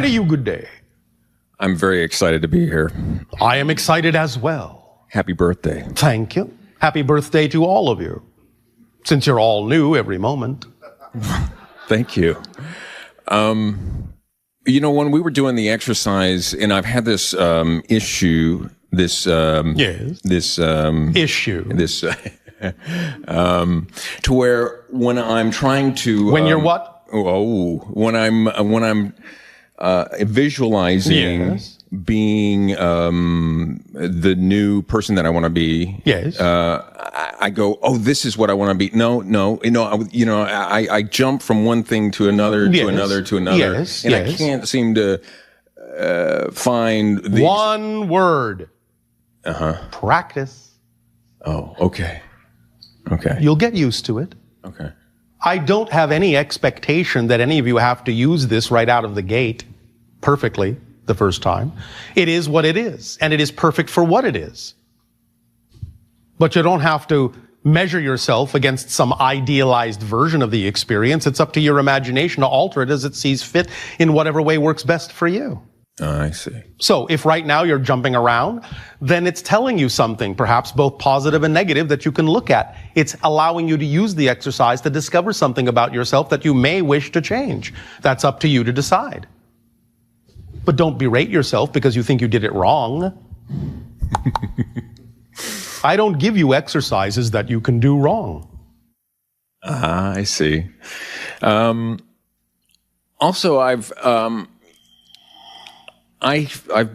to you, good day. I'm very excited to be here. I am excited as well. Happy birthday. Thank you. Happy birthday to all of you, since you're all new every moment. Thank you. You know, when we were doing the exercise, and I've had this issue, this issue, to where when I'm trying to when you're what? When I'm visualizing Yes. being the new person that I want to be. Yes. I go, oh, this is what I want to be. No, I jump from one thing to another, Yes. to another, to another, Yes. and Yes. I can't seem to find the One word. Practice. Oh, okay. You'll get used to it. Okay. I don't have any expectation that any of you have to use this right out of the gate perfectly the first time. It is what it is, and it is perfect for what it is. But you don't have to measure yourself against some idealized version of the experience. It's up to your imagination to alter it as it sees fit in whatever way works best for you. I see. So if right now you're jumping around, then it's telling you something, perhaps both positive and negative, that you can look at. It's allowing you to use the exercise to discover something about yourself that you may wish to change. That's up to you to decide. But don't berate yourself because you think you did it wrong. I don't give you exercises that you can do wrong. I see. Also, I've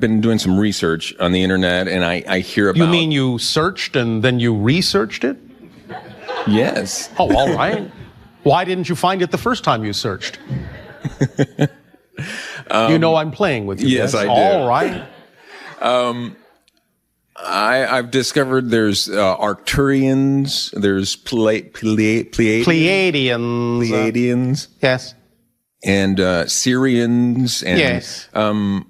been doing some research on the internet, and I hear about. You mean you searched and then you researched it? Yes. Oh, all right. Why didn't you find it the first time you searched? You know I'm playing with you. Yes, I do. All right. I've discovered there's Arcturians, there's Pleiadians, Yes. and Syrians, and Yes. and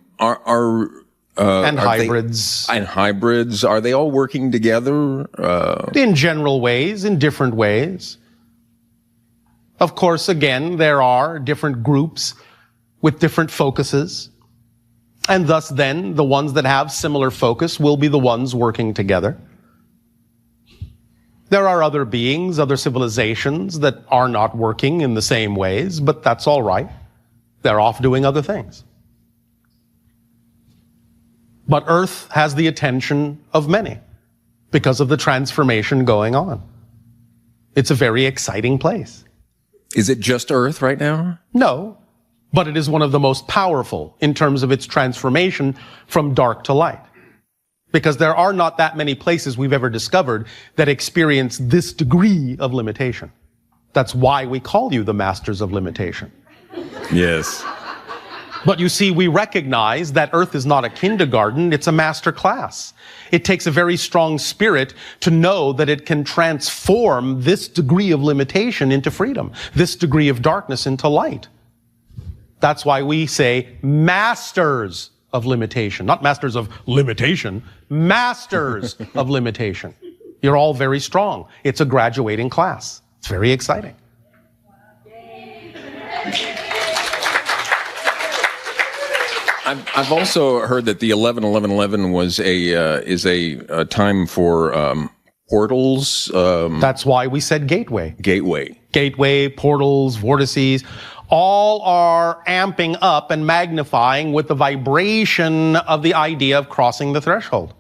hybrids. Hybrids. Are they all working together? In general ways, in different ways. Of course, again, there are different groups with different focuses. And thus then, the ones that have similar focus will be the ones working together. There are other beings, other civilizations that are not working in the same ways, but that's all right. They're off doing other things. But Earth has the attention of many because of the transformation going on. It's a very exciting place. Is it just Earth right now? No, but it is one of the most powerful in terms of its transformation from dark to light. Because there are not that many places we've ever discovered that experience this degree of limitation. That's why we call you the masters of limitation. Yes. But you see, we recognize that Earth is not a kindergarten, it's a master class. It takes a very strong spirit to know that it can transform this degree of limitation into freedom, this degree of darkness into light. That's why we say masters of limitation, not masters of limitation, masters of limitation. You're all very strong. It's a graduating class. It's very exciting. I've also heard that the 11-11-11 was is a time for portals. That's why we said gateway. Gateway, portals, vortices, all are amping up and magnifying with the vibration of the idea of crossing the threshold.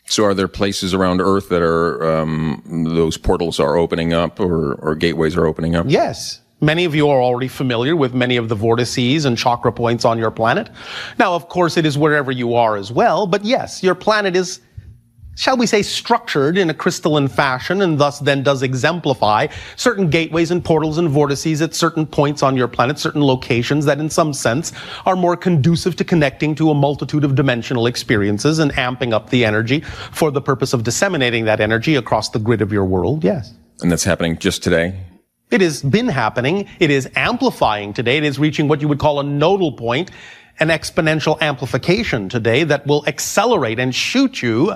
So are there places around Earth that are those portals are opening up or gateways are opening up? Yes. Many of you are already familiar with many of the vortices and chakra points on your planet. Now, of course, it is wherever you are as well, but yes, your planet is, shall we say, structured in a crystalline fashion and thus then does exemplify certain gateways and portals and vortices at certain points on your planet, certain locations that in some sense are more conducive to connecting to a multitude of dimensional experiences and amping up the energy for the purpose of disseminating that energy across the grid of your world, yes. And that's happening just today? It has been happening. It is amplifying today. It is reaching what you would call a nodal point, an exponential amplification today that will accelerate and shoot you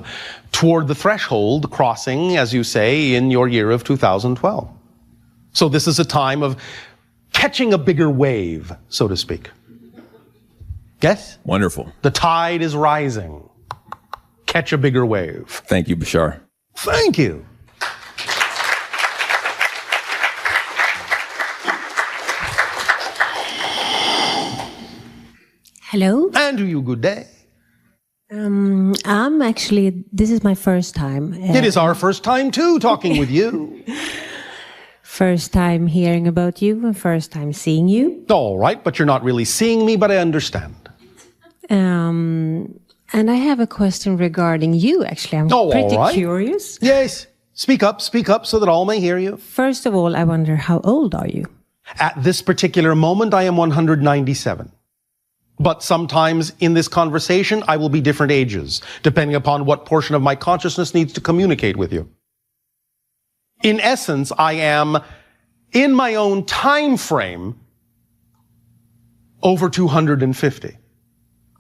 toward the threshold crossing, as you say, in your year of 2012. So this is a time of catching a bigger wave, so to speak. Yes? Wonderful. The tide is rising. Catch a bigger wave. Thank you, Bashar. Thank you. Hello. And to you, good day. This is my first time. It is our first time, too, talking with you. First time hearing about you and first time seeing you. All right, but you're not really seeing me, but I understand. And I have a question regarding you, actually. I'm pretty curious. Yes. Speak up so that all may hear you. First of all, I wonder, how old are you? At this particular moment, I am 197. But sometimes in this conversation, I will be different ages, depending upon what portion of my consciousness needs to communicate with you. In essence, I am, in my own time frame, over 250.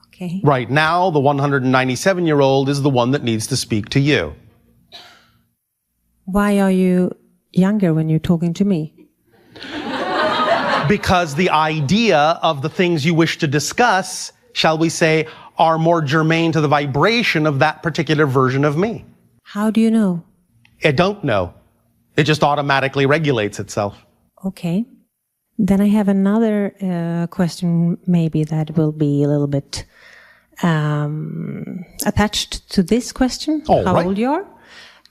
Okay. Right now, the 197-year-old is the one that needs to speak to you. Why are you younger when you're talking to me? Because the idea of the things you wish to discuss, shall we say, are more germane to the vibration of that particular version of me. How do you know? I don't know. It just automatically regulates itself. Okay. Then I have another question, maybe that will be a little bit attached to this question. How old you are?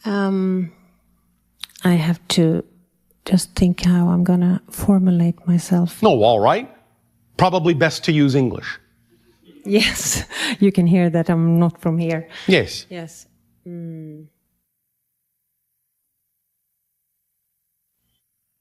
I have to just think how I'm going to formulate myself. No, all right. Probably best to use English. Yes, you can hear that I'm not from here. Yes. Yes.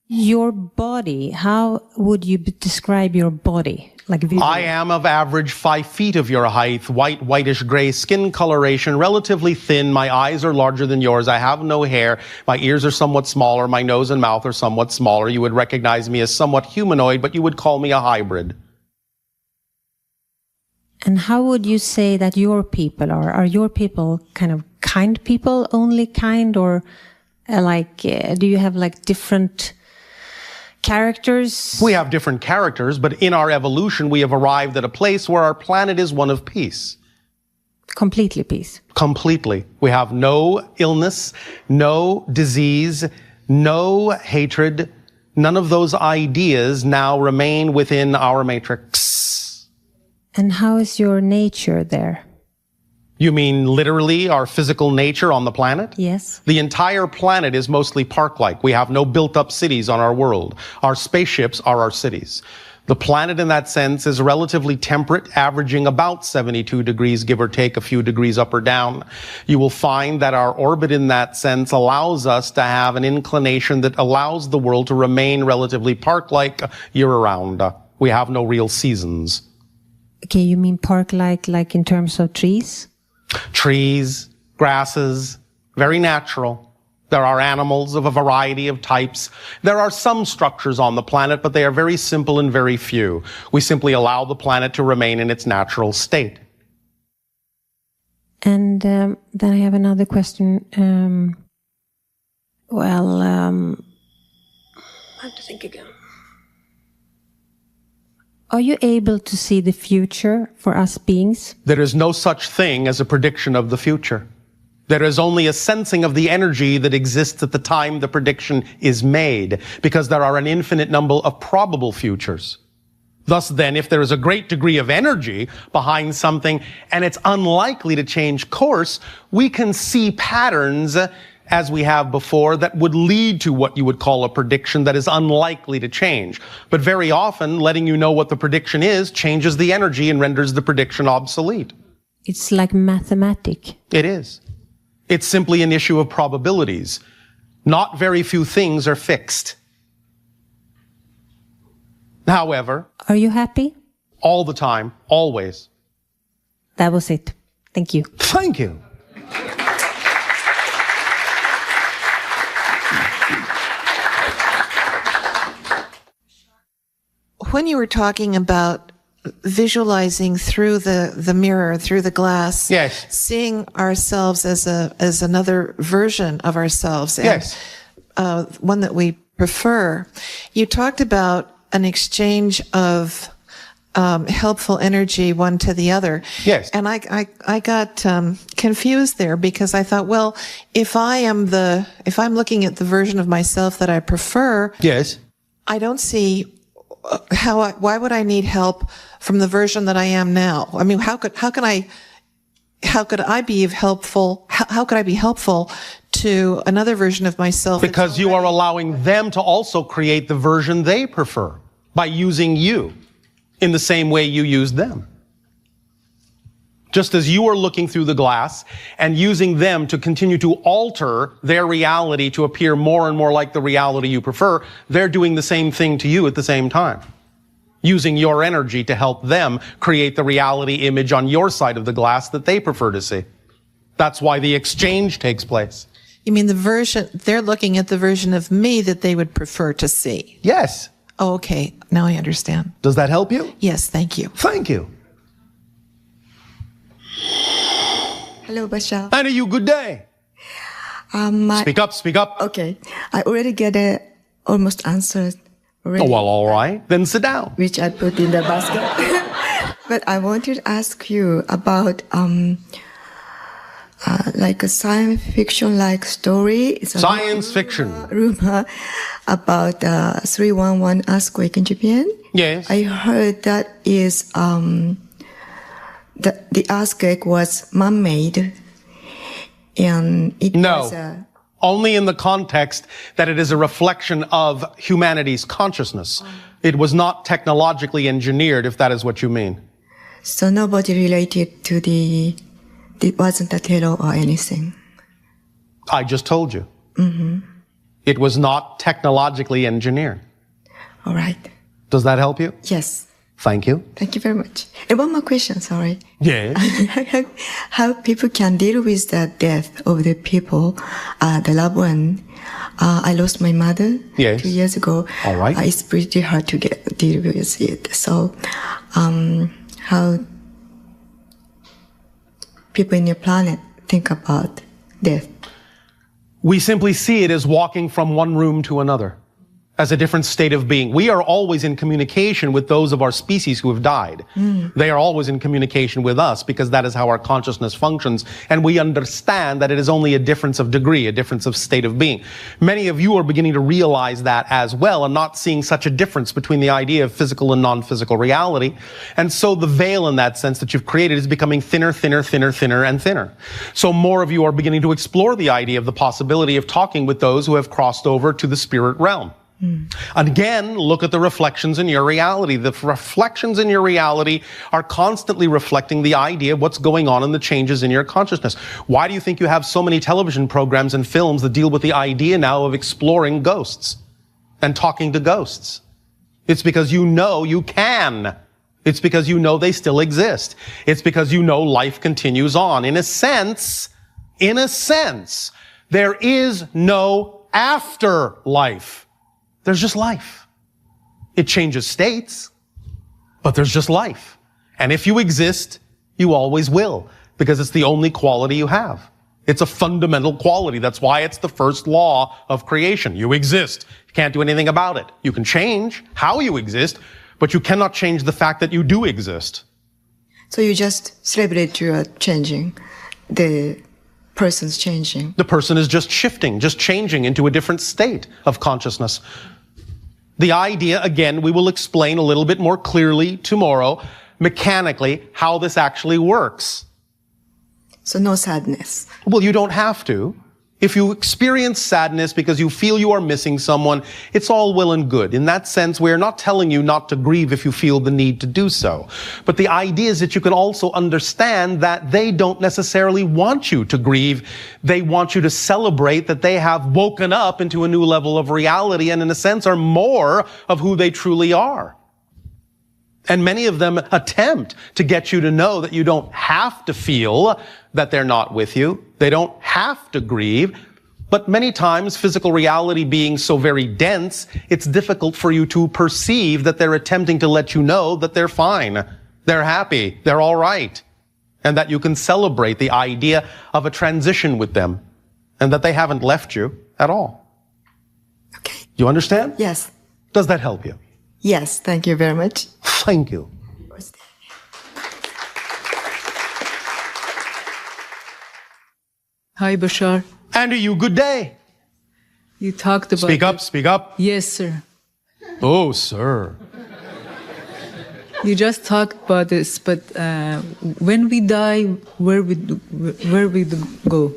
Your body, how would you describe your body? Like visually? I am of average 5 feet of your height, whitish gray skin coloration, relatively thin. My eyes are larger than yours. I have no hair. My ears are somewhat smaller. My nose and mouth are somewhat smaller. You would recognize me as somewhat humanoid, but you would call me a hybrid. And how would you say that your people are? Are your people kind of kind people, only kind, or do you have like different characters? We have different characters, but in our evolution, we have arrived at a place where our planet is one of peace. Completely peace. Completely. We have no illness, no disease, no hatred. None of those ideas now remain within our matrix. And how is your nature there? You mean literally our physical nature on the planet? Yes. The entire planet is mostly park-like. We have no built-up cities on our world. Our spaceships are our cities. The planet in that sense is relatively temperate, averaging about 72 degrees, give or take a few degrees up or down. You will find that our orbit in that sense allows us to have an inclination that allows the world to remain relatively park-like year-round. We have no real seasons. Okay, you mean park-like in terms of trees? Trees, grasses, very natural. There are animals of a variety of types. There are some structures on the planet, but they are very simple and very few. We simply allow the planet to remain in its natural state. And then I have another question. I have to think again. Are you able to see the future for us beings? There is no such thing as a prediction of the future. There is only a sensing of the energy that exists at the time the prediction is made, because there are an infinite number of probable futures. Thus then, if there is a great degree of energy behind something and it's unlikely to change course, we can see patterns as we have before, that would lead to what you would call a prediction that is unlikely to change. But very often, letting you know what the prediction is changes the energy and renders the prediction obsolete. It's like mathematics. It is. It's simply an issue of probabilities. Not very few things are fixed. However, are you happy? All the time, always. That was it. Thank you. Thank you. When you were talking about visualizing through the mirror, through the glass, yes, seeing ourselves as another version of ourselves, and, yes, one that we prefer, you talked about an exchange of helpful energy one to the other. Yes. And I got confused there because I thought, well, if I'm looking at the version of myself that I prefer, Yes. I don't see why would I need help from the version that I am now? I mean, how could I be helpful? How could I be helpful to another version of myself? Because you are allowing them to also create the version they prefer by using you in the same way you use them. Just as you are looking through the glass and using them to continue to alter their reality to appear more and more like the reality you prefer, they're doing the same thing to you at the same time, using your energy to help them create the reality image on your side of the glass that they prefer to see. That's why the exchange takes place. You mean they're looking at the version of me that they would prefer to see? Yes. Oh, okay. Now I understand. Does that help you? Yes, thank you. Thank you. Hello, Bashar. Anna, you good day. Speak up, speak up. Okay. I already get almost answered already. Oh, well, all right. Then sit down. Which I put in the basket. But I wanted to ask you about like a science fiction like story. It's a Science fiction. rumor about 311 earthquake in Japan. Yes. I heard that is the earthquake was man-made, and it was No. Only in the context that it is a reflection of humanity's consciousness. It was not technologically engineered, if that is what you mean. so nobody related to it wasn't a terror or anything. I just told you. Mm-hmm. It was not technologically engineered. All right. Does that help you? Yes. Thank you. Thank you very much. And one more question, sorry. Yes. How people can deal with the death of the people, the loved one. I lost my mother 2 years ago. All right. It's pretty hard to deal with it. So, how people in your planet think about death? We simply see it as walking from one room to another, as a different state of being. We are always in communication with those of our species who have died. They are always in communication with us because that is how our consciousness functions. And we understand that it is only a difference of degree, a difference of state of being. Many of you are beginning to realize that as well and not seeing such a difference between the idea of physical and non-physical reality. And so the veil in that sense that you've created is becoming thinner, thinner, thinner, thinner, and thinner. So more of you are beginning to explore the idea of the possibility of talking with those who have crossed over to the spirit realm. Again, look at the reflections in your reality. The reflections in your reality are constantly reflecting the idea of what's going on and the changes in your consciousness. Why do you think you have so many television programs and films that deal with the idea now of exploring ghosts and talking to ghosts? It's because you know you can. It's because you know they still exist. It's because you know life continues on. In a sense, there is no afterlife. There's just life. It changes states, but there's just life. And if you exist, you always will, because it's the only quality you have. It's a fundamental quality. That's why it's the first law of creation. You exist. You can't do anything about it. You can change how you exist, but you cannot change the fact that you do exist. So you just celebrate your changing, the person's changing. The person is just shifting, just changing into a different state of consciousness. The idea, again, we will explain a little bit more clearly tomorrow, mechanically, how this actually works. So no sadness. Well, you don't have to. If you experience sadness because you feel you are missing someone, it's all well and good. In that sense, we're not telling you not to grieve if you feel the need to do so. But the idea is that you can also understand that they don't necessarily want you to grieve. They want you to celebrate that they have woken up into a new level of reality and in a sense are more of who they truly are. And many of them attempt to get you to know that you don't have to feel that they're not with you. They don't have to grieve. But many times, physical reality being so very dense, it's difficult for you to perceive that they're attempting to let you know that they're fine, they're happy, they're all right, and that you can celebrate the idea of a transition with them, and that they haven't left you at all. Okay. You understand? Yes. Does that help you? Yes. Thank you very much. Thank you. Hi, Bashar. And to you, good day. You talked about... Speak up, speak up. Yes, sir. Oh, sir. You just talked about this, but when we die, where we go?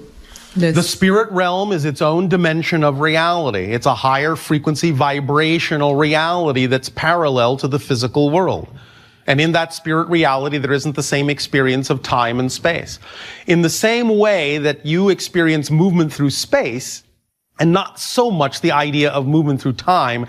The spirit realm is its own dimension of reality. It's a higher frequency vibrational reality that's parallel to the physical world. And in that spirit reality, there isn't the same experience of time and space. In the same way that you experience movement through space, and not so much the idea of movement through time,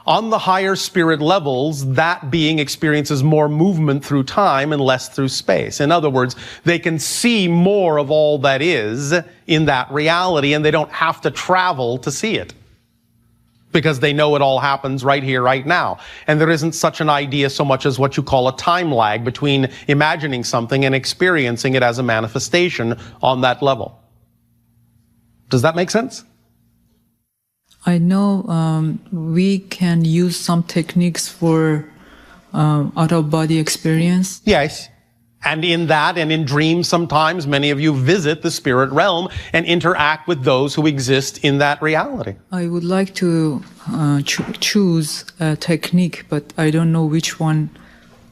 on the higher spirit levels, that being experiences more movement through time and less through space. In other words, they can see more of all that is in that reality, and they don't have to travel to see it, because they know it all happens right here, right now. And there isn't such an idea so much as what you call a time lag between imagining something and experiencing it as a manifestation on that level. Does that make sense? I know we can use some techniques for out-of-body experience. Yes. And in that and in dreams, sometimes many of you visit the spirit realm and interact with those who exist in that reality. I would like to choose a technique, but I don't know which one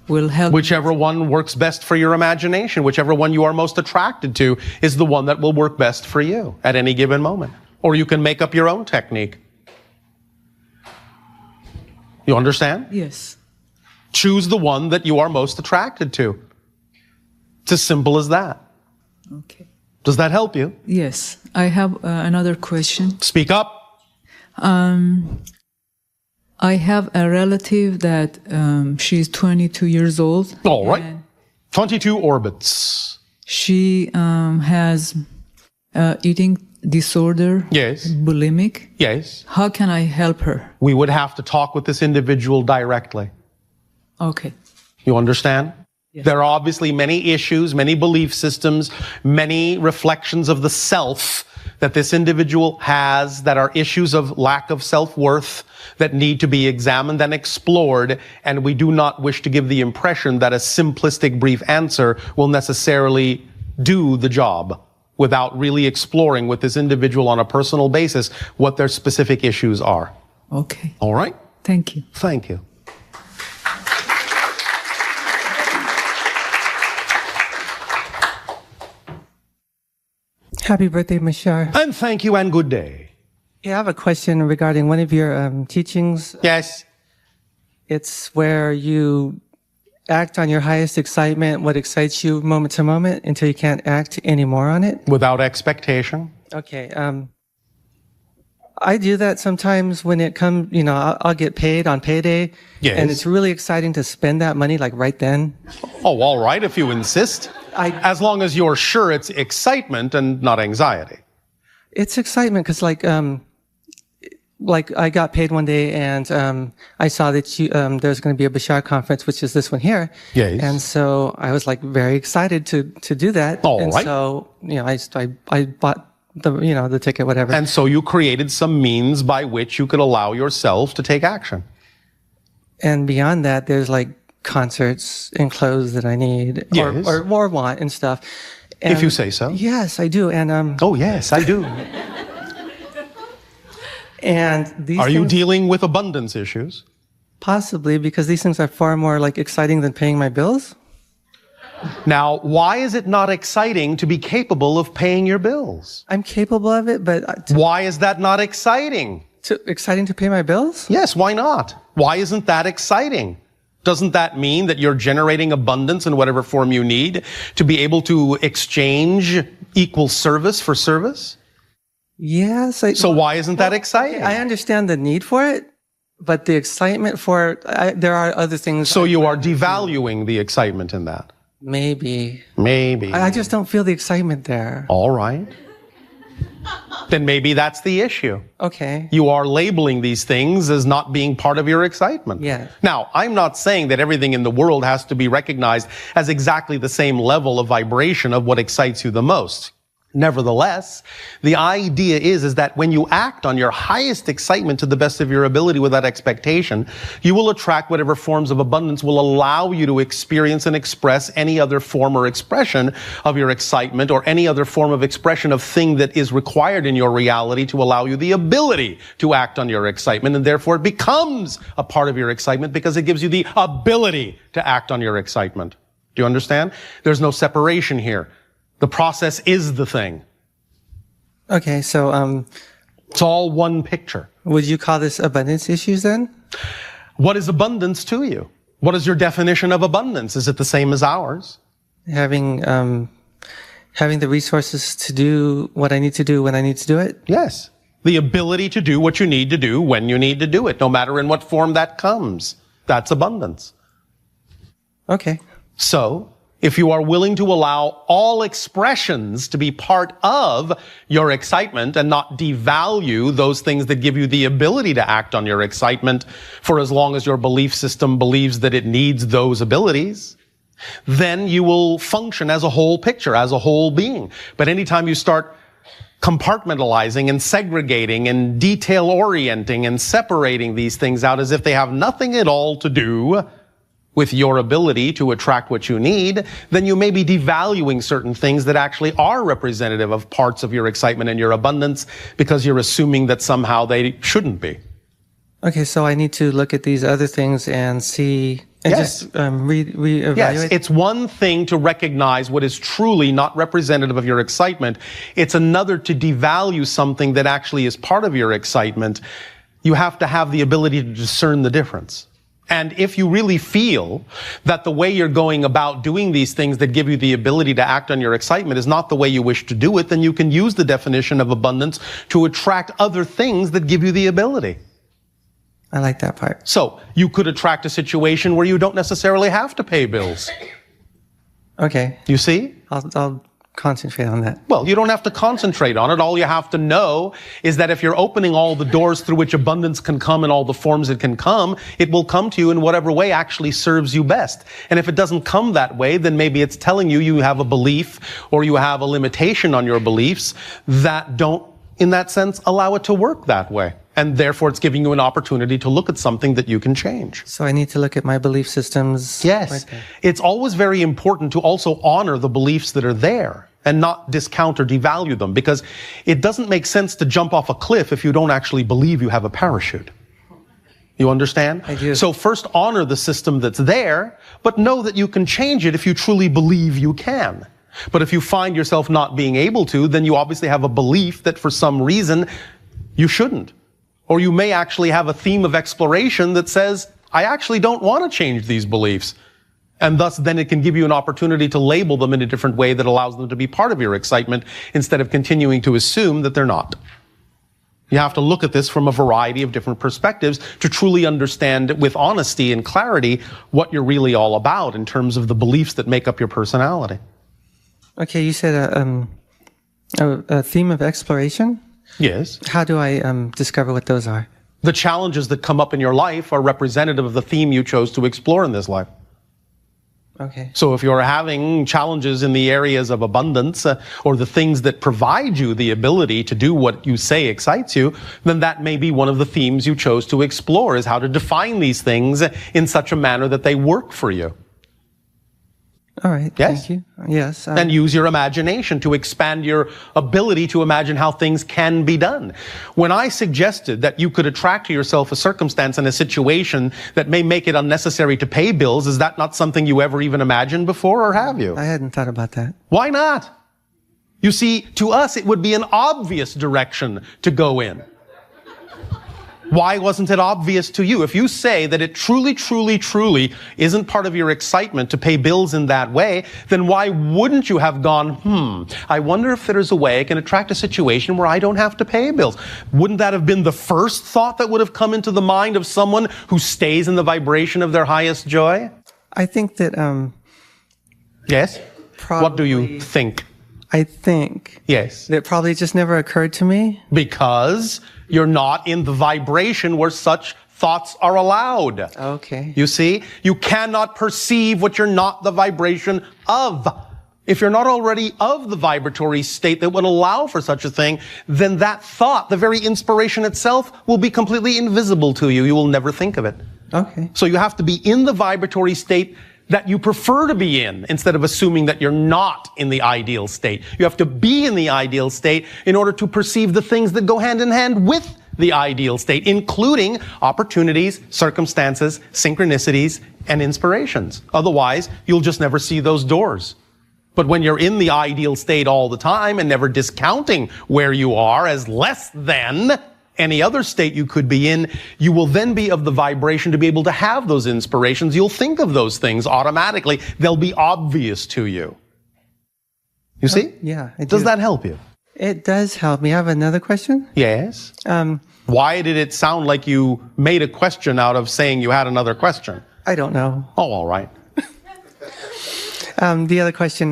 will help. Whichever one works best for your imagination, whichever one you are most attracted to is the one that will work best for you at any given moment. Or you can make up your own technique. You understand? Yes. Choose the one that you are most attracted to. It's as simple as that. Okay. Does that help you? Yes. I have another question. Speak up. I have a relative that she's 22 years old. All right. 22 orbits. She has eating disorder. Yes. Bulimic. Yes. How can I help her? We would have to talk with this individual directly. Okay. You understand? Yes. There are obviously many issues, many belief systems, many reflections of the self that this individual has that are issues of lack of self-worth that need to be examined and explored, and we do not wish to give the impression that a simplistic brief answer will necessarily do the job without really exploring with this individual on a personal basis what their specific issues are. Okay. All right? Thank you. Thank you. Happy birthday, Bashar. And thank you and good day. Yeah, I have a question regarding one of your teachings. Yes. It's where you act on your highest excitement, what excites you moment to moment, until you can't act anymore on it. Without expectation. Okay. I do that sometimes when it comes, I'll get paid on payday. Yes. And it's really exciting to spend that money like right then. Oh, all right, if you insist. As long as you're sure it's excitement and not anxiety. It's excitement because like I got paid one day and I saw that there's going to be a Bashar conference, which is this one here. Yes. And so I was like very excited to do that. All and right. So, I bought the ticket, whatever. And so you created some means by which you could allow yourself to take action. And beyond that, there's like concerts and clothes that I need Yes. or want and stuff. And if you say so. Yes, I do. And oh, yes, I do. And these Are you things, dealing with abundance issues? possibly because these things are far more like exciting than paying my bills. Now, why is it not exciting to be capable of paying your bills? I'm capable of it, but Why is that not exciting? exciting to pay my bills? Yes, why not? Why isn't that exciting? Doesn't that mean that you're generating abundance in whatever form you need to be able to exchange equal service for service? Yes. So why isn't that exciting? I understand the need for it, but the excitement for it, there are other things. So you are devaluing the excitement in that? Maybe. Maybe. I just don't feel the excitement there. All right. Then maybe that's the issue. Okay. You are labeling these things as not being part of your excitement. Yeah. Now, I'm not saying that everything in the world has to be recognized as exactly the same level of vibration of what excites you the most. Nevertheless, the idea is that when you act on your highest excitement to the best of your ability with that expectation, you will attract whatever forms of abundance will allow you to experience and express any other form or expression of your excitement or any other form of expression of thing that is required in your reality to allow you the ability to act on your excitement. And therefore it becomes a part of your excitement because it gives you the ability to act on your excitement. Do you understand? There's no separation here. The process is the thing. Okay, so it's all one picture. Would you call this abundance issues then? What is abundance to you? What is your definition of abundance? Is it the same as ours? Having the resources to do what I need to do when I need to do it? Yes. The ability to do what you need to do when you need to do it, no matter in what form that comes. That's abundance. Okay. So, if you are willing to allow all expressions to be part of your excitement and not devalue those things that give you the ability to act on your excitement for as long as your belief system believes that it needs those abilities, then you will function as a whole picture, as a whole being. But anytime you start compartmentalizing and segregating and detail orienting and separating these things out as if they have nothing at all to do with your ability to attract what you need, then you may be devaluing certain things that actually are representative of parts of your excitement and your abundance because you're assuming that somehow they shouldn't be. Okay, so I need to look at these other things and see, and yes. just reevaluate? Yes, it's one thing to recognize what is truly not representative of your excitement. It's another to devalue something that actually is part of your excitement. You have to have the ability to discern the difference. And if you really feel that the way you're going about doing these things that give you the ability to act on your excitement is not the way you wish to do it, then you can use the definition of abundance to attract other things that give you the ability. I like that part. So you could attract a situation where you don't necessarily have to pay bills. Okay. You see? I'll concentrate on that. Well, you don't have to concentrate on it. All you have to know is that if you're opening all the doors through which abundance can come in all the forms it can come, it will come to you in whatever way actually serves you best. And if it doesn't come that way, then maybe it's telling you you have a belief or you have a limitation on your beliefs that don't, in that sense, allow it to work that way. And therefore, it's giving you an opportunity to look at something that you can change. So I need to look at my belief systems. Yes. Right. It's always very important to also honor the beliefs that are there and not discount or devalue them, because it doesn't make sense to jump off a cliff if you don't actually believe you have a parachute. You understand? I do. So first honor the system that's there, but know that you can change it if you truly believe you can. But if you find yourself not being able to, then you obviously have a belief that for some reason you shouldn't. Or you may actually have a theme of exploration that says, I actually don't want to change these beliefs. And thus, then it can give you an opportunity to label them in a different way that allows them to be part of your excitement instead of continuing to assume that they're not. You have to look at this from a variety of different perspectives to truly understand with honesty and clarity what you're really all about in terms of the beliefs that make up your personality. Okay, you said a theme of exploration? Yes. How do I discover what those are? The challenges that come up in your life are representative of the theme you chose to explore in this life. Okay. So if you're having challenges in the areas of abundance or the things that provide you the ability to do what you say excites you, then that may be one of the themes you chose to explore, is how to define these things in such a manner that they work for you. All right. Yes? Thank you. Yes. And use your imagination to expand your ability to imagine how things can be done. When I suggested that you could attract to yourself a circumstance and a situation that may make it unnecessary to pay bills, is that not something you ever even imagined before, or have you? I hadn't thought about that. Why not? You see, to us, it would be an obvious direction to go in. Why wasn't it obvious to you? If you say that it truly, truly, truly isn't part of your excitement to pay bills in that way, then why wouldn't you have gone, I wonder if there's a way I can attract a situation where I don't have to pay bills? Wouldn't that have been the first thought that would have come into the mind of someone who stays in the vibration of their highest joy? I think that, Yes? probably, What do you think? I think Yes. that probably just never occurred to me. Because you're not in the vibration where such thoughts are allowed. Okay. You see? You cannot perceive what you're not the vibration of. If you're not already of the vibratory state that would allow for such a thing, then that thought, the very inspiration itself, will be completely invisible to you. You will never think of it. Okay. So you have to be in the vibratory state that you prefer to be in, instead of assuming that you're not in the ideal state. You have to be in the ideal state in order to perceive the things that go hand in hand with the ideal state, including opportunities, circumstances, synchronicities, and inspirations. Otherwise, you'll just never see those doors. But when you're in the ideal state all the time and never discounting where you are as less than any other state you could be in, you will then be of the vibration to be able to have those inspirations. You'll think of those things automatically. They'll be obvious to you. You see? Yeah. Does that help you? It does help me. I have another question. Yes. Why did it sound like you made a question out of saying you had another question? I don't know. Oh, all right. The other question,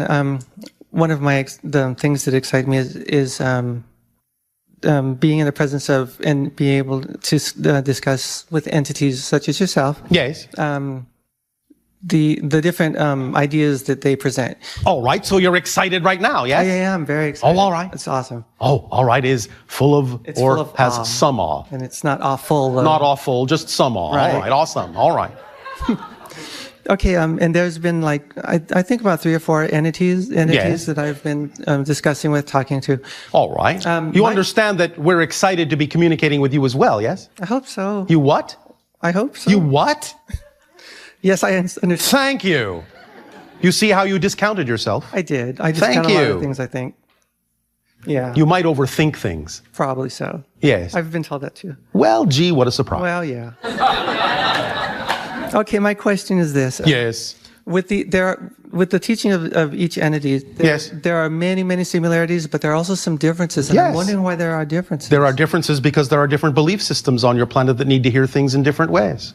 one of the things that excite me is being in the presence of and being able to discuss with entities such as yourself. Yes. The different ideas that they present. All right. So you're excited right now, yes? Yeah, I'm very excited. Oh, all right. It's awesome. Oh, all right. Is full of It's or full of has awe. some awe. And it's not awful. Not awful, just some awe. Right. All right. Awesome. All right. Okay, and there's been like, I think about 3 or 4 entities Yes. that I've been discussing with, talking to. All right. You understand that we're excited to be communicating with you as well, yes? I hope so. You what? I hope so. You what? Yes, I understand. Thank you. You see how you discounted yourself? I did. I Thank discount a lot you. of things, I think. Yeah. You might overthink things. Probably so. Yes. I've been told that too. Well, gee, what a surprise. Well, yeah. Okay, my question is this. Yes. With the teaching of each entity, Yes. there are many, many similarities, but there are also some differences. And I'm Yes. wondering why there are differences. There are differences because there are different belief systems on your planet that need to hear things in different ways.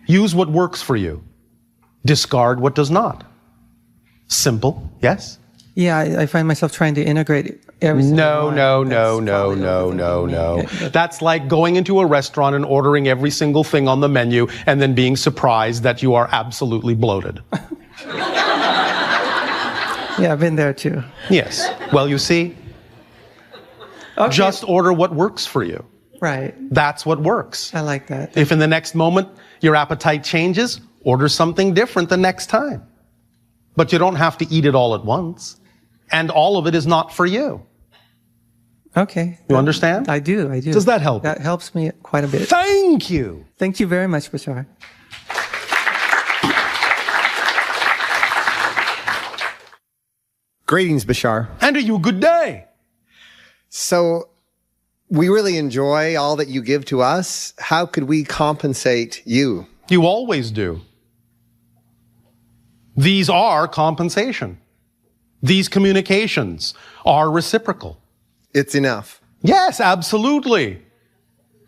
Use what works for you. Discard what does not. Simple, yes? Yeah, I find myself trying to integrate every single one. No. That's like going into a restaurant and ordering every single thing on the menu and then being surprised that you are absolutely bloated. Yeah, I've been there too. Yes. Well, you see, Okay. just order what works for you. Right. That's what works. I like that. If in the next moment your appetite changes, order something different the next time. But you don't have to eat it all at once. And all of it is not for you. Okay. You understand? I do. Does that help? That helps me quite a bit. Thank you. Thank you very much, Bashar. Greetings, Bashar. And to you, good day. So we really enjoy all that you give to us. How could we compensate you? You always do. These are compensation. These communications are reciprocal. It's enough. Yes, absolutely.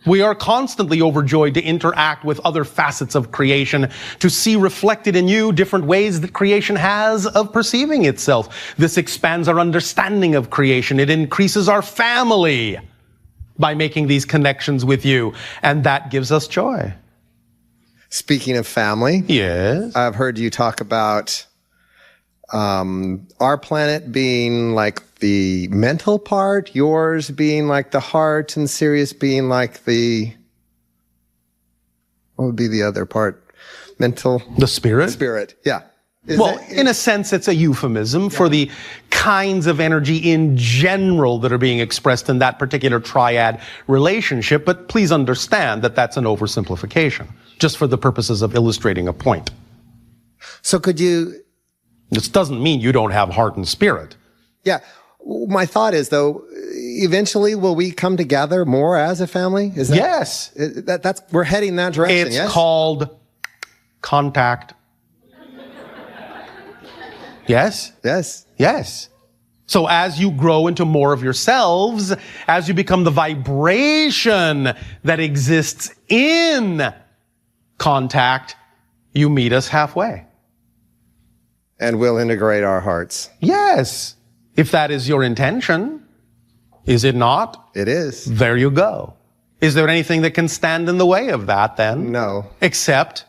We are constantly overjoyed to interact with other facets of creation, to see reflected in you different ways that creation has of perceiving itself. This expands our understanding of creation. It increases our family by making these connections with you, and that gives us joy. Speaking of family, Yes. I've heard you talk about our planet being like the mental part, yours being like the heart, and Sirius being like what would be the other part? Mental? The spirit? Spirit, yeah. In a sense, it's a euphemism for the kinds of energy in general that are being expressed in that particular triad relationship. But please understand that that's an oversimplification, just for the purposes of illustrating a point. So could you... This doesn't mean you don't have heart and spirit. Yeah. My thought is, though, eventually will we come together more as a family? Is that, Yes. That's we're heading that direction, It's yes? called contact. Yes? Yes. Yes. So as you grow into more of yourselves, as you become the vibration that exists in contact, you meet us halfway. And we'll integrate our hearts. Yes. If that is your intention. Is it not? It is. There you go. Is there anything that can stand in the way of that then? No. Except?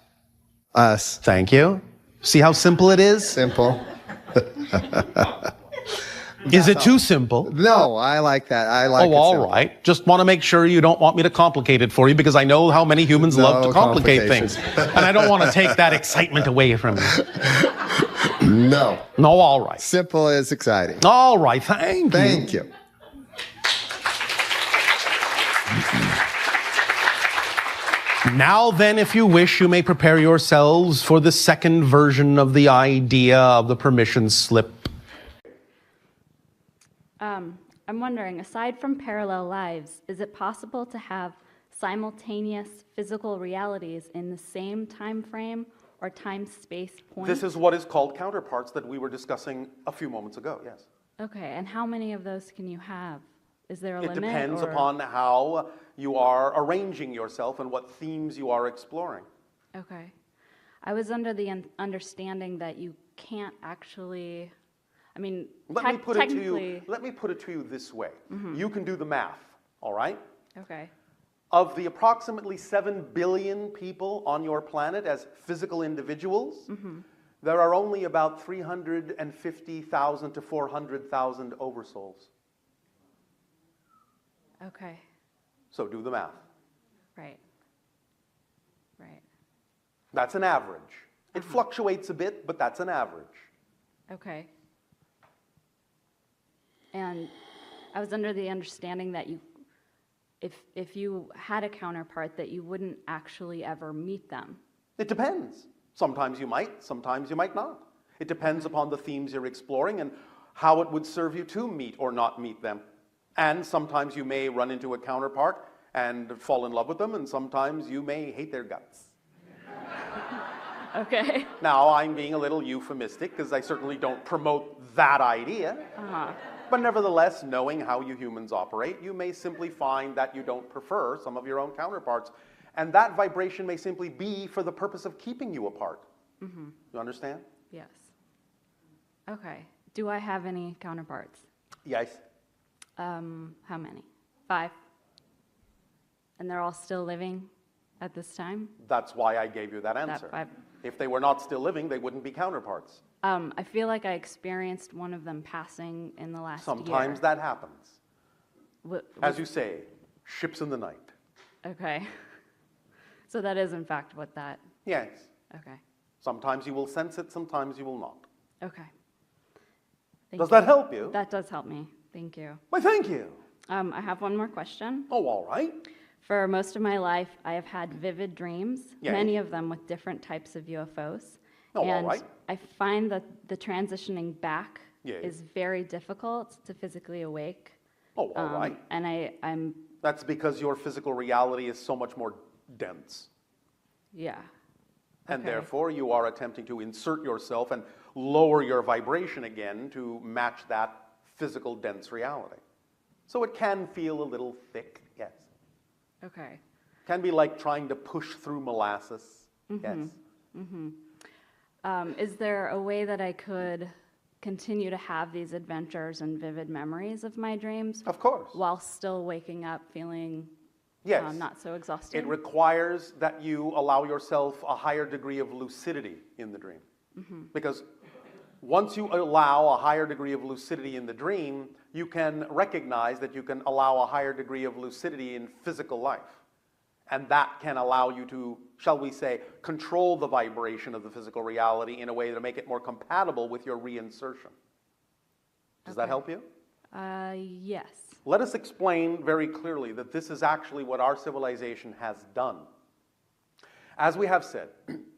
Us. Thank you. See how simple it is? Simple. Is it too simple? No, I like that. I like it all simple. right. Just want to make sure you don't want me to complicate it for you, because I know how many humans love to complicate things. And I don't want to take that excitement away from you. No. No, all right. Simple is exciting. All right. Thank you. Thank you. Now then, if you wish, you may prepare yourselves for the second version of the idea of the permission slip. I'm wondering, aside from parallel lives, is it possible to have simultaneous physical realities in the same time frame or time-space point? This is what is called counterparts that we were discussing a few moments ago, yes. Okay, and how many of those can you have? Is there a limit? It depends upon how you are arranging yourself and what themes you are exploring. Okay. I was under the understanding that you can't actually... I mean, let me put it to you this way. Mm-hmm. You can do the math, all right? Okay. Of the approximately 7 billion people on your planet as physical individuals, mm-hmm. there are only about 350,000 to 400,000 oversouls. Okay. So do the math. Right. Right. That's an average. It fluctuates a bit, but that's an average. Okay. And I was under the understanding that if you had a counterpart, that you wouldn't actually ever meet them. It depends. Sometimes you might not. It depends upon the themes you're exploring and how it would serve you to meet or not meet them. And sometimes you may run into a counterpart and fall in love with them, and sometimes you may hate their guts. Okay. Now, I'm being a little euphemistic because I certainly don't promote that idea. Uh-huh. But nevertheless, knowing how you humans operate, you may simply find that you don't prefer some of your own counterparts. And that vibration may simply be for the purpose of keeping you apart. Mm-hmm. You understand? Yes. Okay. Do I have any counterparts? Yes. How many? 5? And they're all still living at this time? That's why I gave you that answer. If they were not still living, they wouldn't be counterparts. I feel like I experienced one of them passing in the last year. Sometimes that happens. As you say, ships in the night. Okay. So that is in fact what that... Yes. Okay. Sometimes you will sense it, sometimes you will not. Okay. Does that help you? That does help me. Thank you. Why, thank you. I have one more question. Oh, all right. For most of my life, I have had vivid dreams, many of them with different types of UFOs. Oh, and all right. I find that the transitioning back Yes. is very difficult to physically awake. Oh, all right. And I'm... That's because your physical reality is so much more dense. Yeah. And Okay. therefore, you are attempting to insert yourself and lower your vibration again to match that physical dense reality. So it can feel a little thick, yes. Okay. Can be like trying to push through molasses, yes. Mm-hmm. Is there a way that I could continue to have these adventures and vivid memories of my dreams? Of course. While still waking up feeling not so exhausted? It requires that you allow yourself a higher degree of lucidity in the dream. Mm-hmm. Because once you allow a higher degree of lucidity in the dream, you can recognize that you can allow a higher degree of lucidity in physical life. And that can allow you to, shall we say, control the vibration of the physical reality in a way to make it more compatible with your reinsertion. Does that help you? Yes. Let us explain very clearly that this is actually what our civilization has done. As we have said,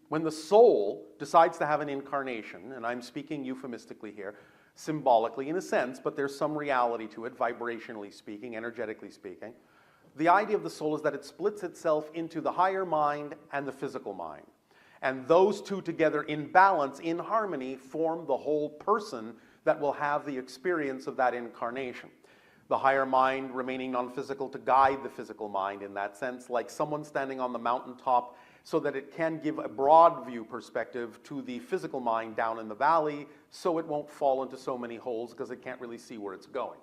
when the soul decides to have an incarnation, and I'm speaking euphemistically here, symbolically in a sense, but there's some reality to it, vibrationally speaking, energetically speaking, the idea of the soul is that it splits itself into the higher mind and the physical mind. And those two together in balance, in harmony, form the whole person that will have the experience of that incarnation. The higher mind remaining non-physical to guide the physical mind in that sense, like someone standing on the mountaintop so that it can give a broad view perspective to the physical mind down in the valley so it won't fall into so many holes because it can't really see where it's going.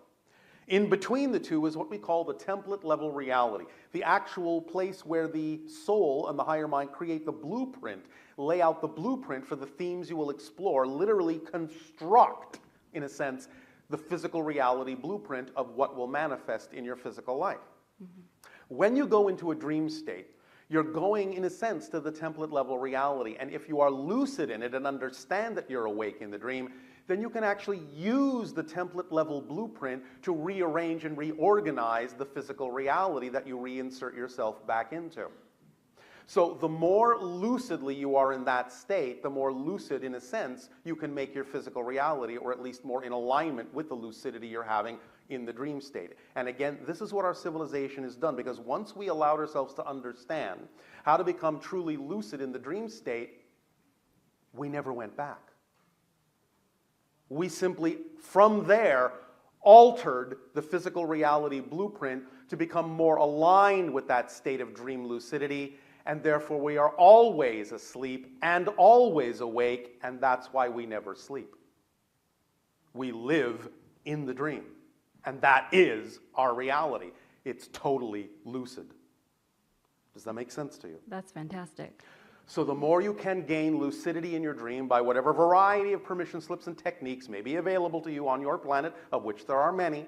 In between the two is what we call the template level reality, the actual place where the soul and the higher mind create the blueprint, lay out the blueprint for the themes you will explore, literally construct, in a sense, the physical reality blueprint of what will manifest in your physical life. Mm-hmm. When you go into a dream state, you're going, in a sense, to the template level reality. And if you are lucid in it and understand that you're awake in the dream, then you can actually use the template level blueprint to rearrange and reorganize the physical reality that you reinsert yourself back into. So the more lucidly you are in that state, the more lucid, in a sense, you can make your physical reality, or at least more in alignment with the lucidity you're having in the dream state. And again, this is what our civilization has done, because once we allowed ourselves to understand how to become truly lucid in the dream state, we never went back. We simply, from there, altered the physical reality blueprint to become more aligned with that state of dream lucidity, and therefore we are always asleep and always awake, and that's why we never sleep. We live in the dream, and that is our reality. It's totally lucid. Does that make sense to you? That's fantastic. So the more you can gain lucidity in your dream by whatever variety of permission slips and techniques may be available to you on your planet, of which there are many,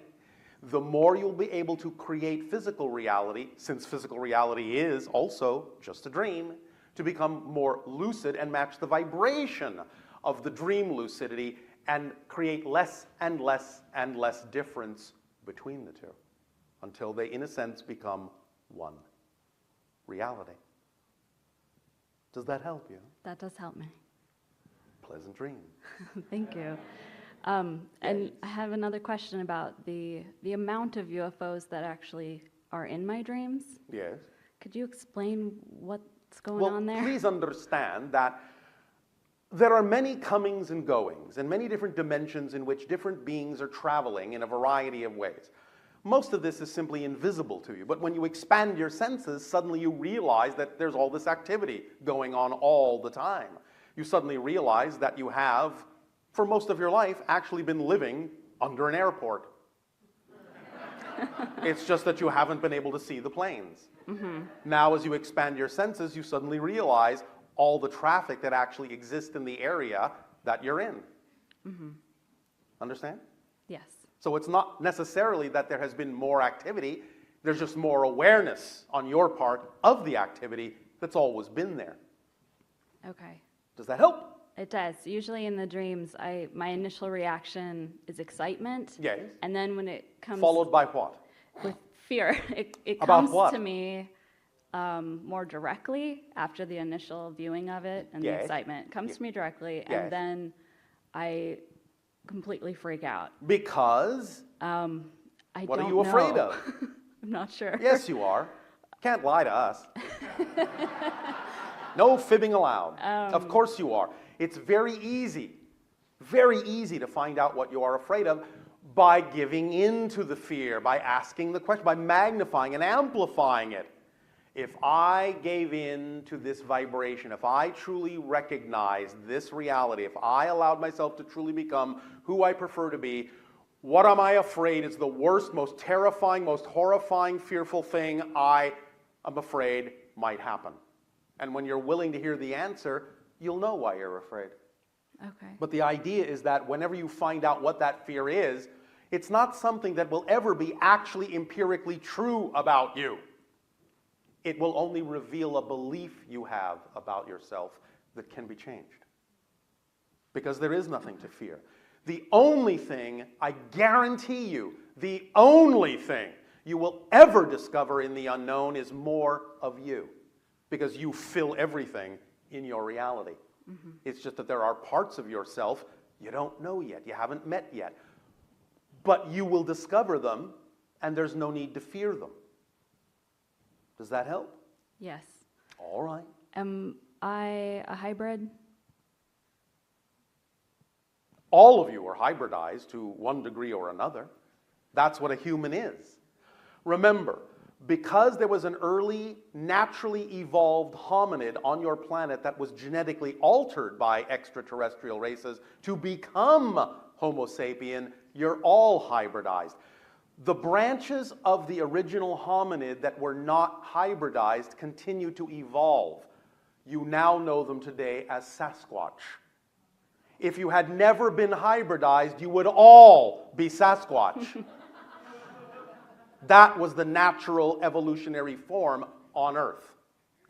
the more you'll be able to create physical reality, since physical reality is also just a dream, to become more lucid and match the vibration of the dream lucidity and create less and less and less difference between the two until they, in a sense, become one reality. Does that help you? That does help me. Pleasant dream. Thank you. And I have another question about the amount of UFOs that actually are in my dreams. Yes. Could you explain what's going on there? Please understand that there are many comings and goings and many different dimensions in which different beings are traveling in a variety of ways. Most of this is simply invisible to you, but when you expand your senses, suddenly you realize that there's all this activity going on all the time. You suddenly realize that you have, for most of your life, actually been living under an airport. It's just that you haven't been able to see the planes. Mm-hmm. Now, as you expand your senses, you suddenly realize all the traffic that actually exists in the area that you're in. Mm-hmm. Understand? Yes. So it's not necessarily that there has been more activity, there's just more awareness on your part of the activity that's always been there. Okay. Does that help? It does. Usually in the dreams, my initial reaction is excitement. Yes. And then when it comes... Followed by what? With fear. It About comes what? to me more directly after the initial viewing of it and the excitement. It comes to me directly, and then I completely freak out. Because? What are you afraid of? I'm not sure. Yes, you are. Can't lie to us. No fibbing allowed. Of course you are. It's very easy to find out what you are afraid of by giving in to the fear, by asking the question, by magnifying and amplifying it. If I gave in to this vibration, if I truly recognized this reality, if I allowed myself to truly become who I prefer to be, what am I afraid is the worst, most terrifying, most horrifying, fearful thing I am afraid might happen. And when you're willing to hear the answer, you'll know why you're afraid. Okay. But the idea is that whenever you find out what that fear is, it's not something that will ever be actually empirically true about you. It will only reveal a belief you have about yourself that can be changed. Because there is nothing to fear. The only thing, I guarantee you, the only thing you will ever discover in the unknown is more of you. Because you fill everything in your reality. Mm-hmm. It's just that there are parts of yourself you don't know yet, you haven't met yet. But you will discover them, and there's no need to fear them. Does that help? Yes. All right. Am I a hybrid? All of you are hybridized to one degree or another. That's what a human is. Remember, because there was an early, naturally evolved hominid on your planet that was genetically altered by extraterrestrial races to become Homo sapien, you're all hybridized. The branches of the original hominid that were not hybridized continue to evolve. You now know them today as Sasquatch. If you had never been hybridized, you would all be Sasquatch. That was the natural evolutionary form on Earth.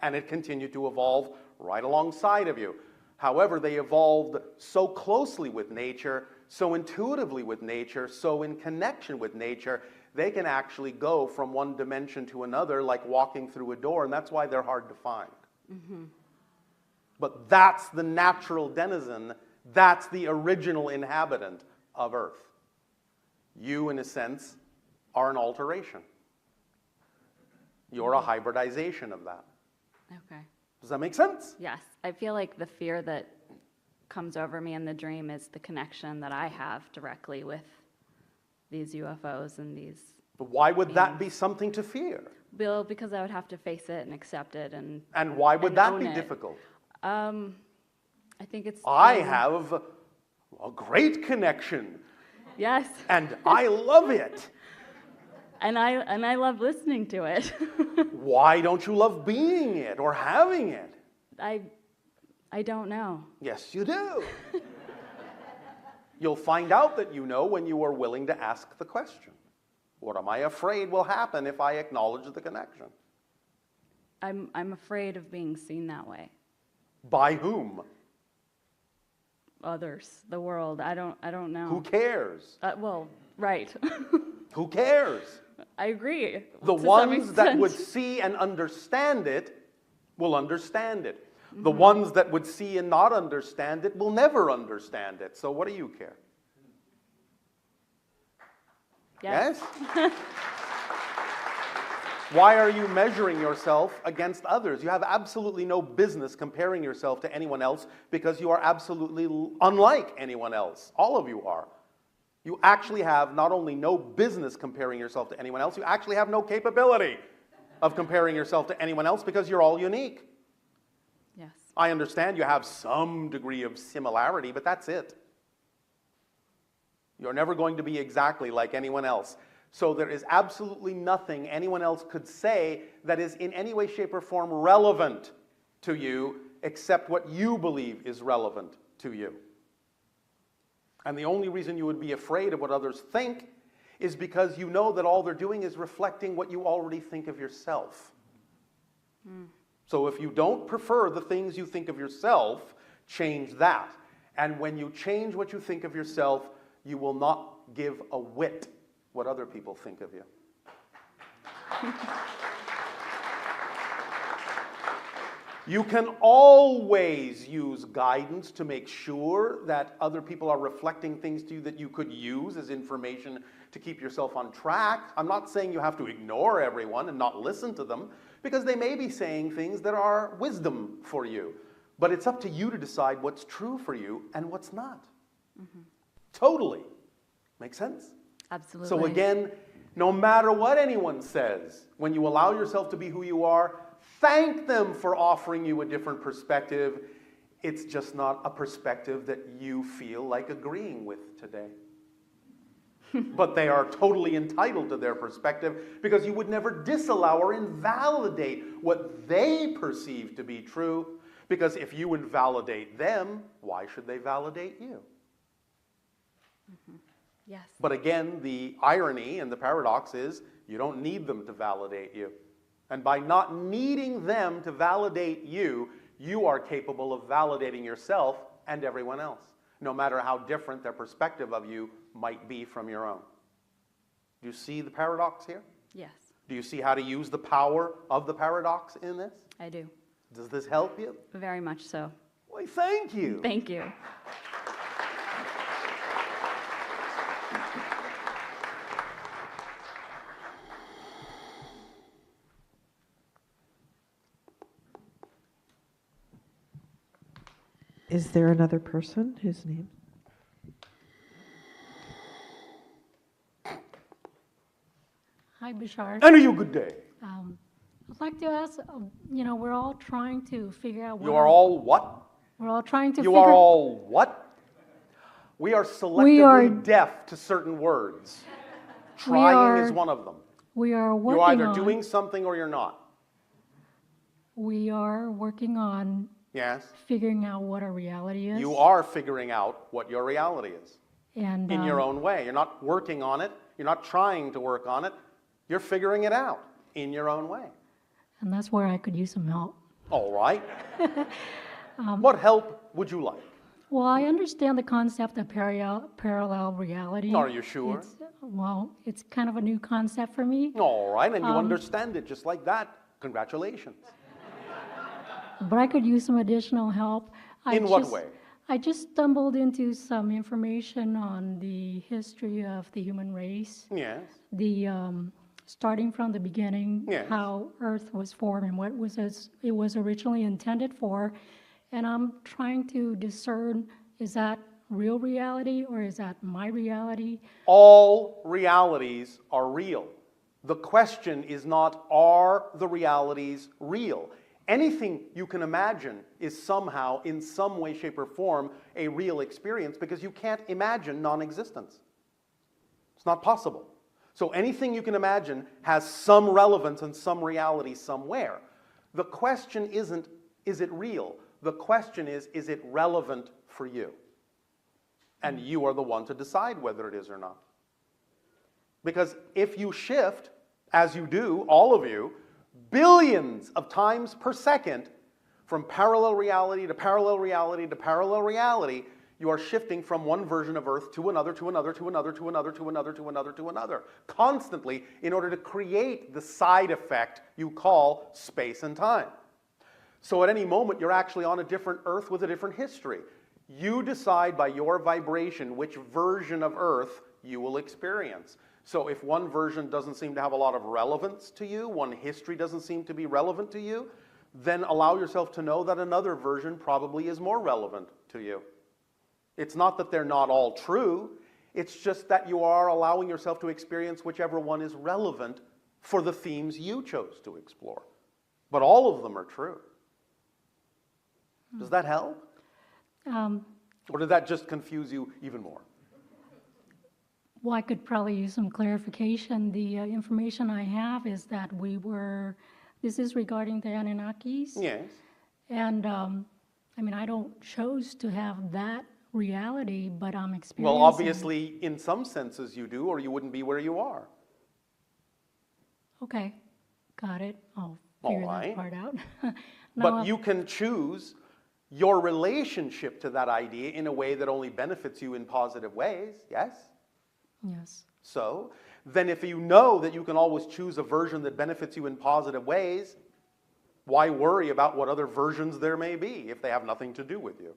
And it continued to evolve right alongside of you. However, they evolved so closely with nature, so intuitively with nature, so in connection with nature, they can actually go from one dimension to another like walking through a door, and that's why they're hard to find. Mm-hmm. But that's the natural denizen, that's the original inhabitant of Earth. You, in a sense, are an alteration. You're a hybridization of that. Okay. Does that make sense? Yes. I feel like the fear that comes over me in the dream is the connection that I have directly with these UFOs and these. But why would that be something to fear? Well, because I would have to face it and accept it and. And why would that be it. difficult? I think it's. I have a great connection. Yes. And I love it. And I love listening to it. Why don't you love being it or having it? I don't know. Yes, you do. You'll find out that you know when you are willing to ask the question. What am I afraid will happen if I acknowledge the connection? I'm afraid of being seen that way. By whom? Others, the world. I don't know. Who cares? Well, right. Who cares? I agree. The ones that would see and understand it will understand it. Mm-hmm. The ones that would see and not understand it will never understand it. So what do you care? Yes? Why are you measuring yourself against others? You have absolutely no business comparing yourself to anyone else because you are absolutely unlike anyone else. All of you are. You actually have not only no business comparing yourself to anyone else, you actually have no capability of comparing yourself to anyone else because you're all unique. Yes. I understand you have some degree of similarity, but that's it. You're never going to be exactly like anyone else. So there is absolutely nothing anyone else could say that is in any way, shape, or form relevant to you except what you believe is relevant to you. And the only reason you would be afraid of what others think is because you know that all they're doing is reflecting what you already think of yourself. Mm. So if you don't prefer the things you think of yourself, change that. And when you change what you think of yourself, you will not give a whit what other people think of you. You can always use guidance to make sure that other people are reflecting things to you that you could use as information to keep yourself on track. I'm not saying you have to ignore everyone and not listen to them, because they may be saying things that are wisdom for you. But it's up to you to decide what's true for you and what's not. Mm-hmm. Totally. Make sense? Absolutely. So again, no matter what anyone says, when you allow yourself to be who you are, thank them for offering you a different perspective. It's just not a perspective that you feel like agreeing with today. But they are totally entitled to their perspective because you would never disallow or invalidate what they perceive to be true. Because if you invalidate them, why should they validate you? Mm-hmm. Yes. But again, the irony and the paradox is you don't need them to validate you. And by not needing them to validate you, you are capable of validating yourself and everyone else, no matter how different their perspective of you might be from your own. Do you see the paradox here? Yes. Do you see how to use the power of the paradox in this? I do. Does this help you? Very much so. Why, thank you. Thank you. Is there another person whose name? Hi, Bashar. And you good day. I'd like to ask, we're all trying to figure out You are all what? We're all trying to You figure are all what? We are selectively deaf to certain words. Trying is one of them. We are working You're either on, doing something or you're not. we are working on Yes. figuring out what our reality is. You are figuring out what your reality is and in your own way. You're not working on it. You're not trying to work on it. You're figuring it out in your own way. And that's where I could use some help. All right. What help would you like? Well, I understand the concept of parallel reality. Are you sure? It's kind of a new concept for me. All right, and you understand it just like that. Congratulations. But I could use some additional help. In what way? I just stumbled into some information on the history of the human race. Yes. The starting from the beginning, Yes. how Earth was formed and what it was originally intended for. And I'm trying to discern, is that real reality or is that my reality? All realities are real. The question is not, are the realities real? Anything you can imagine is somehow, in some way, shape, or form, a real experience because you can't imagine non-existence. It's not possible. So anything you can imagine has some relevance and some reality somewhere. The question isn't, is it real? The question is it relevant for you? And you are the one to decide whether it is or not. Because if you shift, as you do, all of you, billions of times per second from parallel reality to parallel reality to parallel reality, you are shifting from one version of Earth to another, to another, to another, to another, to another, to another, to another, constantly in order to create the side effect you call space and time. So at any moment, you're actually on a different Earth with a different history. You decide by your vibration which version of Earth you will experience. So if one version doesn't seem to have a lot of relevance to you, one history doesn't seem to be relevant to you, then allow yourself to know that another version probably is more relevant to you. It's not that they're not all true, it's just that you are allowing yourself to experience whichever one is relevant for the themes you chose to explore. But all of them are true. Does that help? Or did that just confuse you even more? Well, I could probably use some clarification. The information I have is that this is regarding the Anunnakis. Yes. And I mean, I don't choose to have that reality, but I'm experiencing. Well, obviously, in some senses you do, or you wouldn't be where you are. Okay, got it. I'll figure that part out. But you can choose your relationship to that idea in a way that only benefits you in positive ways, yes? Yes. So, then if you know that you can always choose a version that benefits you in positive ways, why worry about what other versions there may be if they have nothing to do with you?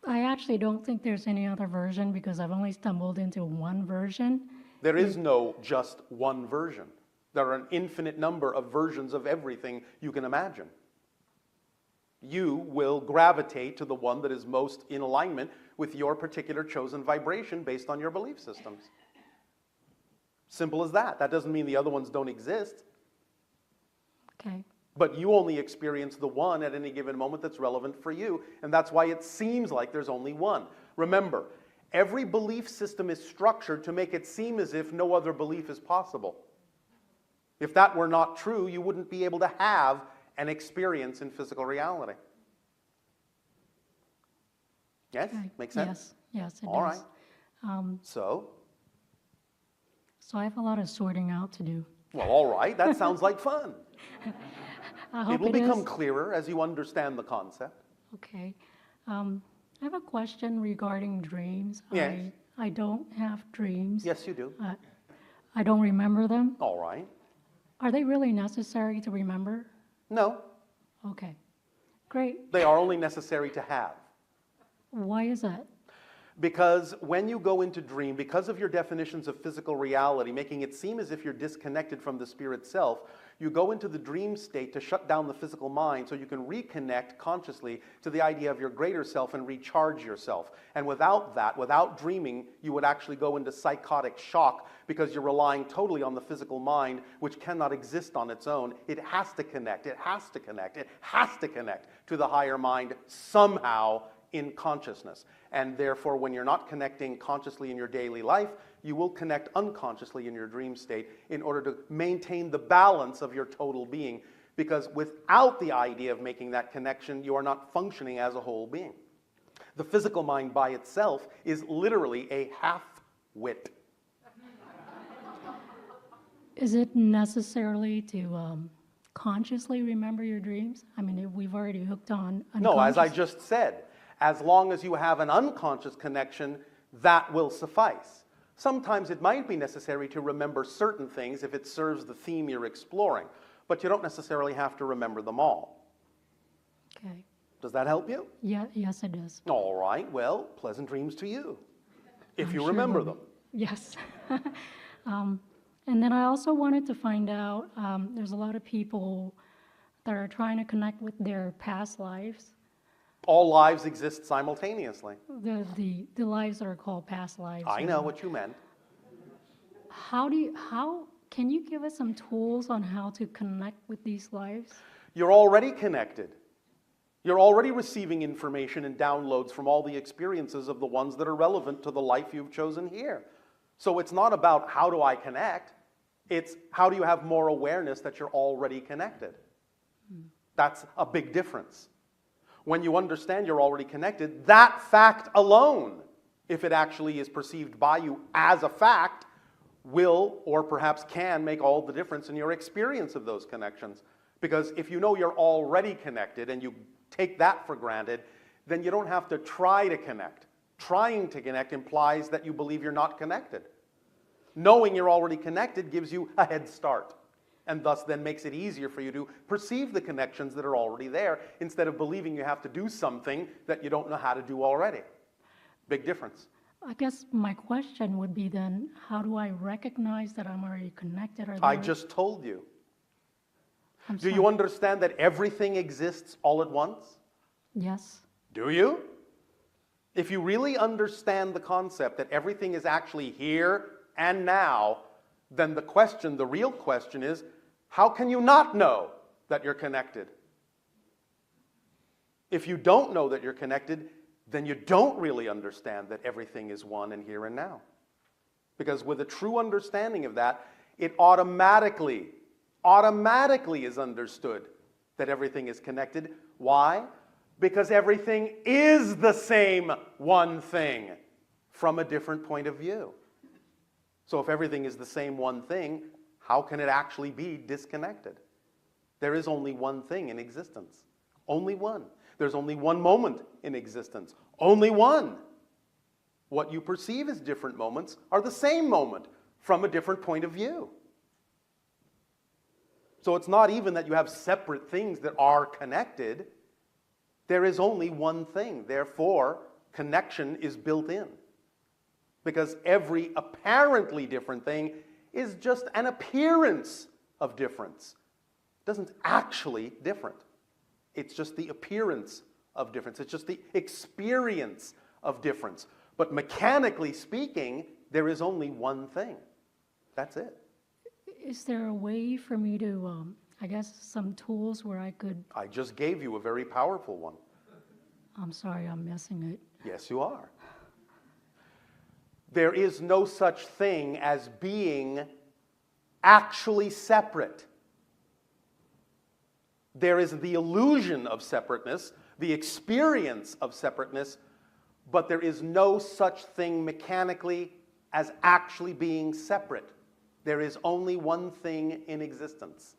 I actually don't think there's any other version because I've only stumbled into one version. There is no just one version. There are an infinite number of versions of everything you can imagine. You will gravitate to the one that is most in alignment with your particular chosen vibration based on your belief systems. Simple as that. That doesn't mean the other ones don't exist. Okay. But you only experience the one at any given moment that's relevant for you, and that's why it seems like there's only one. Remember, every belief system is structured to make it seem as if no other belief is possible. If that were not true, you wouldn't be able to have an experience in physical reality. Yes? Okay. Makes sense? Yes, it does. All right. So I have a lot of sorting out to do. Well, all right. That sounds like fun. I hope it will become is. clearer as you understand the concept. Okay. I have a question regarding dreams. Yes. I don't have dreams. Yes, you do. I don't remember them. All right. Are they really necessary to remember? No. Okay. Great. They are only necessary to have. Why is that? Because when you go into dream, because of your definitions of physical reality, making it seem as if you're disconnected from the spirit self, you go into the dream state to shut down the physical mind so you can reconnect consciously to the idea of your greater self and recharge yourself. And without that, without dreaming, you would actually go into psychotic shock because you're relying totally on the physical mind, which cannot exist on its own. It has to connect, it has to connect, it has to connect to the higher mind somehow in consciousness. And therefore, when you're not connecting consciously in your daily life, you will connect unconsciously in your dream state in order to maintain the balance of your total being. Because without the idea of making that connection, you are not functioning as a whole being. The physical mind by itself is literally a half-wit. Is it necessarily to consciously remember your dreams? I mean, if we've already hooked on unconscious. No, as I just said, as long as you have an unconscious connection, that will suffice. Sometimes it might be necessary to remember certain things if it serves the theme you're exploring, but you don't necessarily have to remember them all. Okay. Does that help you? Yeah, yes, it does. All right, well, pleasant dreams to you, if I'm you sure remember will. them. Yes. And then I also wanted to find out, there's a lot of people that are trying to connect with their past lives. All lives exist simultaneously. The lives that are called past lives. I know what you meant. How can you give us some tools on how to connect with these lives? You're already connected. You're already receiving information and downloads from all the experiences of the ones that are relevant to the life you've chosen here. So it's not about how do I connect, it's how do you have more awareness that you're already connected. That's a big difference. When you understand you're already connected, that fact alone, if it actually is perceived by you as a fact, will or perhaps can make all the difference in your experience of those connections. Because if you know you're already connected and you take that for granted, then you don't have to try to connect. Trying to connect implies that you believe you're not connected. Knowing you're already connected gives you a head start, and thus then makes it easier for you to perceive the connections that are already there instead of believing you have to do something that you don't know how to do already. Big difference. I guess my question would be then, how do I recognize that I'm already connected? I just told you. I'm Do sorry. you understand that everything exists all at once? Yes. Do you? If you really understand the concept that everything is actually here and now, then the real question is, how can you not know that you're connected? If you don't know that you're connected, then you don't really understand that everything is one and here and now. Because with a true understanding of that, it automatically is understood that everything is connected. Why? Because everything is the same one thing from a different point of view. So if everything is the same one thing, how can it actually be disconnected? There is only one thing in existence. Only one. There's only one moment in existence. Only one. What you perceive as different moments are the same moment from a different point of view. So it's not even that you have separate things that are connected. There is only one thing. Therefore, connection is built in. Because every apparently different thing is just an appearance of difference. It doesn't actually different. It's just the appearance of difference. It's just the experience of difference. But mechanically speaking, there is only one thing. That's it. Is there a way for me to, I guess, some tools where I could... I just gave you a very powerful one. I'm sorry, I'm missing it. Yes, you are. There is no such thing as being actually separate. There is the illusion of separateness, the experience of separateness, but there is no such thing mechanically as actually being separate. There is only one thing in existence,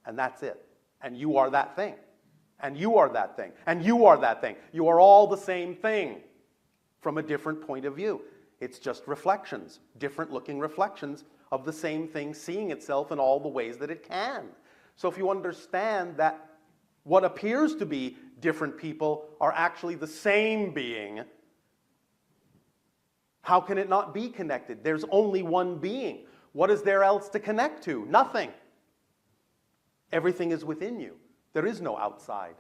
and that's it. And you are that thing. And you are that thing. And you are that thing. You are all the same thing from a different point of view. It's just reflections, different looking reflections of the same thing seeing itself in all the ways that it can. So if you understand that what appears to be different people are actually the same being, how can it not be connected? There's only one being. What is there else to connect to? Nothing. Everything is within you. There is no outside.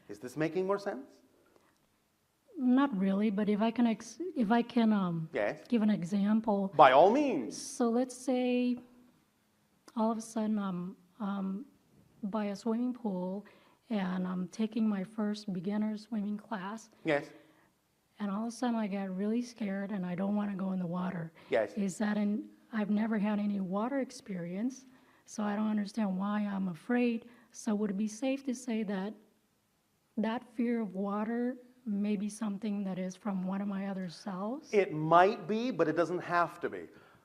Is this making more sense? Not really, but if I can Yes. give an example. By all means. So let's say all of a sudden I'm by a swimming pool and I'm taking my first beginner swimming class. Yes. And all of a sudden I get really scared and I don't want to go in the water. Yes. I've never had any water experience, so I don't understand why I'm afraid. So would it be safe to say that that fear of water may be something that is from one of my other selves? It might be, but it doesn't have to be.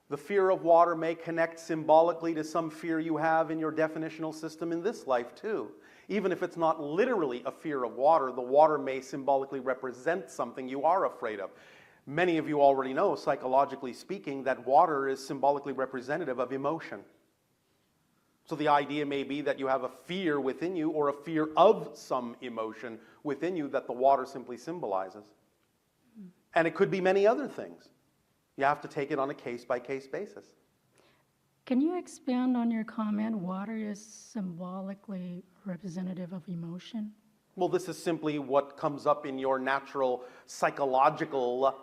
The fear of water may connect symbolically to some fear you have in your definitional system in this life too. Even if it's not literally a fear of water, the water may symbolically represent something you are afraid of. Many of you already know, psychologically speaking, that water is symbolically representative of emotion. So the idea may be that you have a fear within you or a fear of some emotion within you that the water simply symbolizes. And it could be many other things. You have to take it on a case-by-case basis. Can you expand on your comment, water is symbolically representative of emotion? Well, this is simply what comes up in your natural psychological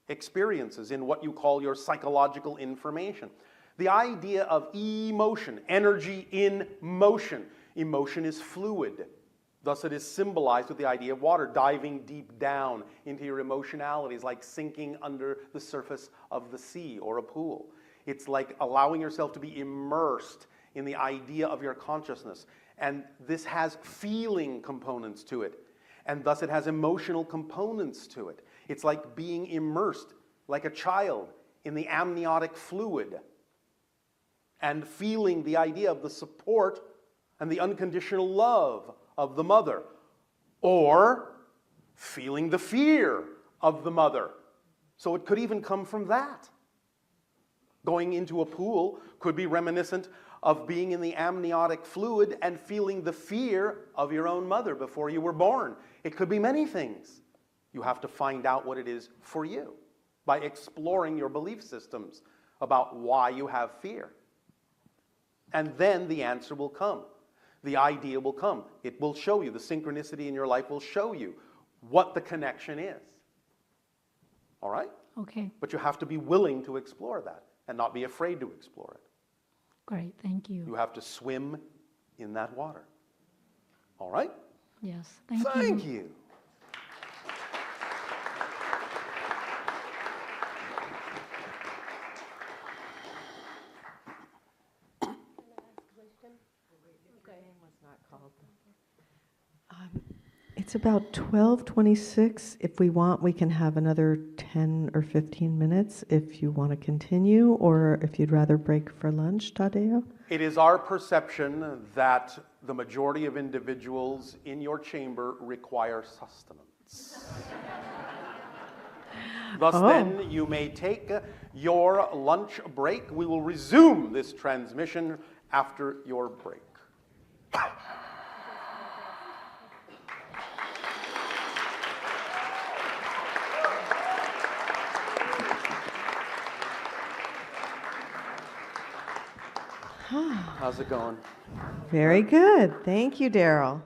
experiences, in what you call your psychological information. The idea of emotion, energy in motion. Emotion is fluid. Thus it is symbolized with the idea of water, diving deep down into your emotionalities, like sinking under the surface of the sea or a pool. It's like allowing yourself to be immersed in the idea of your consciousness. And this has feeling components to it. And thus it has emotional components to it. It's like being immersed, like a child, in the amniotic fluid and feeling the idea of the support and the unconditional love of the mother, or feeling the fear of the mother. So it could even come from that. Going into a pool could be reminiscent of being in the amniotic fluid and feeling the fear of your own mother before you were born. It could be many things. You have to find out what it is for you by exploring your belief systems about why you have fear. And then the answer will come. The idea will come. It will show you. The synchronicity in your life will show you what the connection is. All right? Okay. But you have to be willing to explore that and not be afraid to explore it. Great, thank you. You have to swim in that water. All right? Yes, thank you. Thank you. It's about 12:26. If we want, we can have another 10 or 15 minutes if you want to continue, or if you'd rather break for lunch, Tadeo. It is our perception that the majority of individuals in your chamber require sustenance. Thus then, you may take your lunch break. We will resume this transmission after your break. How's it going? Very good. Thank you, Darryl.